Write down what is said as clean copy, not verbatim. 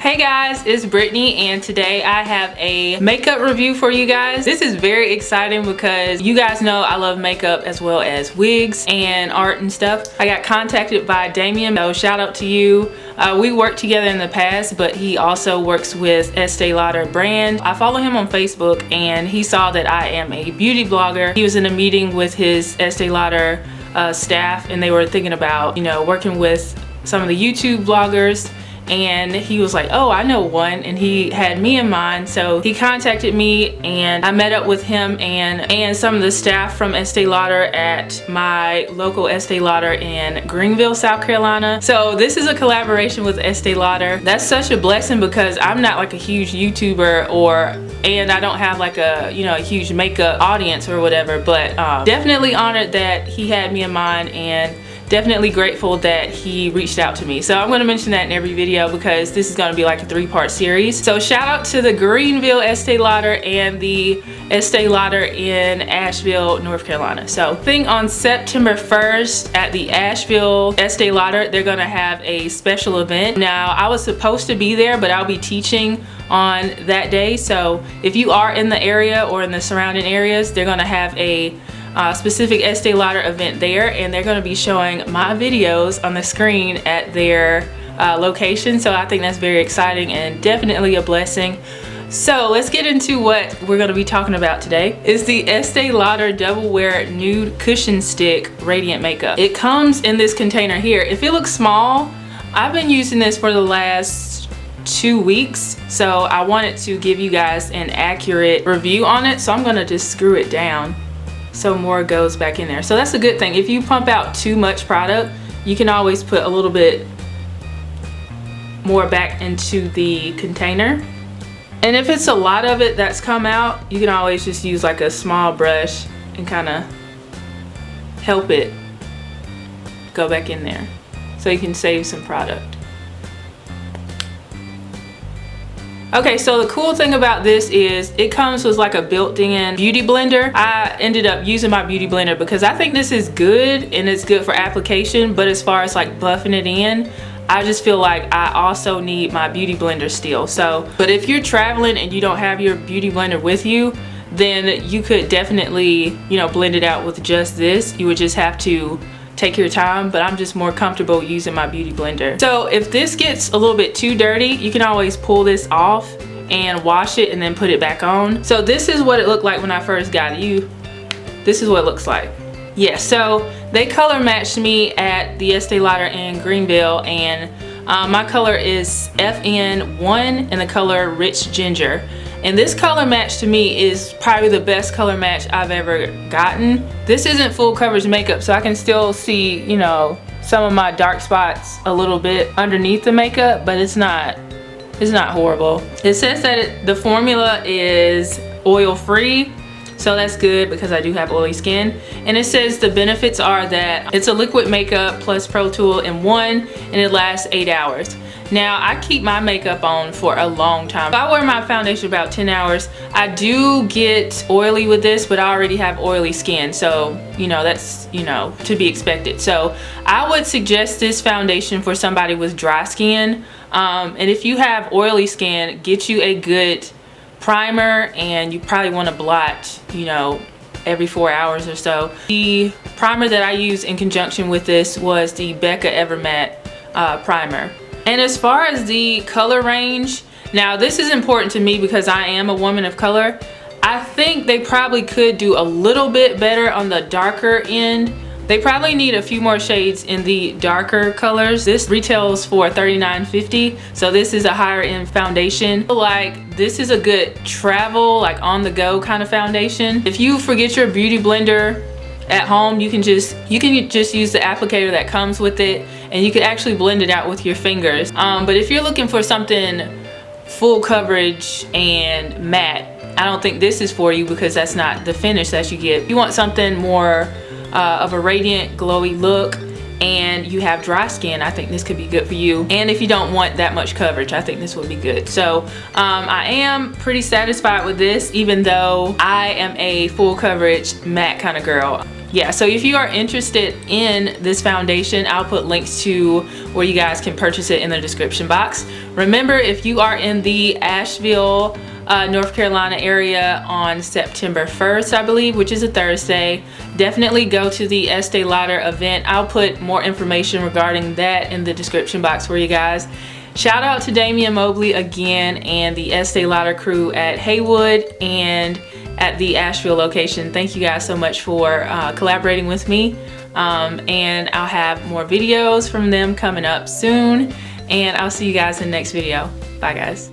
Hey guys, it's Brittany and today I have a makeup review for you guys. This is very exciting because you guys know I love makeup as well as wigs and art and stuff. I got contacted by Damien, so shout out to you. We worked together in the past, but he also works with Estee Lauder brand. I follow him on Facebook and he saw that I am a beauty blogger. He was in a meeting with his Estee Lauder staff and they were thinking about, working with some of the YouTube bloggers. And he was like, oh, I know one, and he had me in mind. So he contacted me and I met up with him and some of the staff from Estee Lauder at my local Estee Lauder in Greenville, South Carolina. So this is a collaboration with Estee Lauder. That's such a blessing because I'm not like a huge YouTuber and I don't have like a huge makeup audience or whatever, but definitely honored that he had me in mind and definitely grateful that he reached out to me. So I'm going to mention that in every video because this is going to be like a 3-part series. So shout out to the Greenville Estee Lauder and the Estee Lauder in Asheville, North Carolina. So I think on September 1st at the Asheville Estee Lauder, they're going to have a special event. Now I was supposed to be there, but I'll be teaching on that day. So if you are in the area or in the surrounding areas, they're going to have a specific Estee Lauder event there, and they're going to be showing my videos on the screen at their location. So I think that's very exciting and definitely a blessing. So let's get into what we're going to be talking about today. It's the Estee Lauder Double Wear Nude Cushion Stick Radiant Makeup. It comes in this container here. If it looks small, I've been using this for the last 2 weeks, so I wanted to give you guys an accurate review on it. So I'm going to just screw it down so more goes back in there. So that's a good thing. If you pump out too much product, you can always put a little bit more back into the container. And if it's a lot of it that's come out, you can always just use like a small brush and kind of help it go back in there so you can save some product. Okay, so the cool thing about this is it comes with like a built-in beauty blender. I ended up using my beauty blender because I think this is good and it's good for application, but as far as like buffing it in, I just feel like I also need my beauty blender still. So, but if you're traveling and you don't have your beauty blender with you, then you could definitely, blend it out with just this. You would just have to take your time, but I'm just more comfortable using my beauty blender. So if this gets a little bit too dirty, you can always pull this off and wash it and then put it back on. So this is what it looked like when I first got it. This is what it looks like. Yeah, so they color matched me at the Estee Lauder in Greenville, and my color is FN1 and the color Rich Ginger. And this color match to me is probably the best color match I've ever gotten. This isn't full coverage makeup, so I can still see, some of my dark spots a little bit underneath the makeup, but it's not horrible. It says that the formula is oil free, so that's good because I do have oily skin. And it says the benefits are that it's a liquid makeup plus Pro Tool in one, and it lasts 8 hours. Now, I keep my makeup on for a long time. I wear my foundation about 10 hours. I do get oily with this, but I already have oily skin. So, that's, to be expected. So I would suggest this foundation for somebody with dry skin. And if you have oily skin, get you a good primer, and you probably want to blot, every 4 hours or so. The primer that I used in conjunction with this was the Becca Evermatte primer. And as far as the color range, now this is important to me because I am a woman of color. I think they probably could do a little bit better on the darker end. They probably need a few more shades in the darker colors. This retails for $39.50, so this is a higher end foundation. Like, this is a good travel, like on the go kind of foundation. If you forget your beauty blender at home, you can just use the applicator that comes with it, and you can actually blend it out with your fingers. But if you're looking for something full coverage and matte, I don't think this is for you because that's not the finish that you get. If you want something more of a radiant, glowy look, and you have dry skin, I think this could be good for you. And if you don't want that much coverage, I think this would be good. So I am pretty satisfied with this, even though I am a full coverage matte kind of girl. yeah, so if you are interested in this foundation, I'll put links to where you guys can purchase it in the description box. Remember, if you are in the Asheville, North Carolina area on September 1st, I believe, which is a Thursday, definitely go to the Estee Lauder event. I'll put more information regarding that in the description box for you guys. Shout out to Damian Mobley again and the Estee Lauder crew at Haywood and at the Asheville location. Thank you guys so much for collaborating with me. And I'll have more videos from them coming up soon. And I'll see you guys in the next video. Bye guys.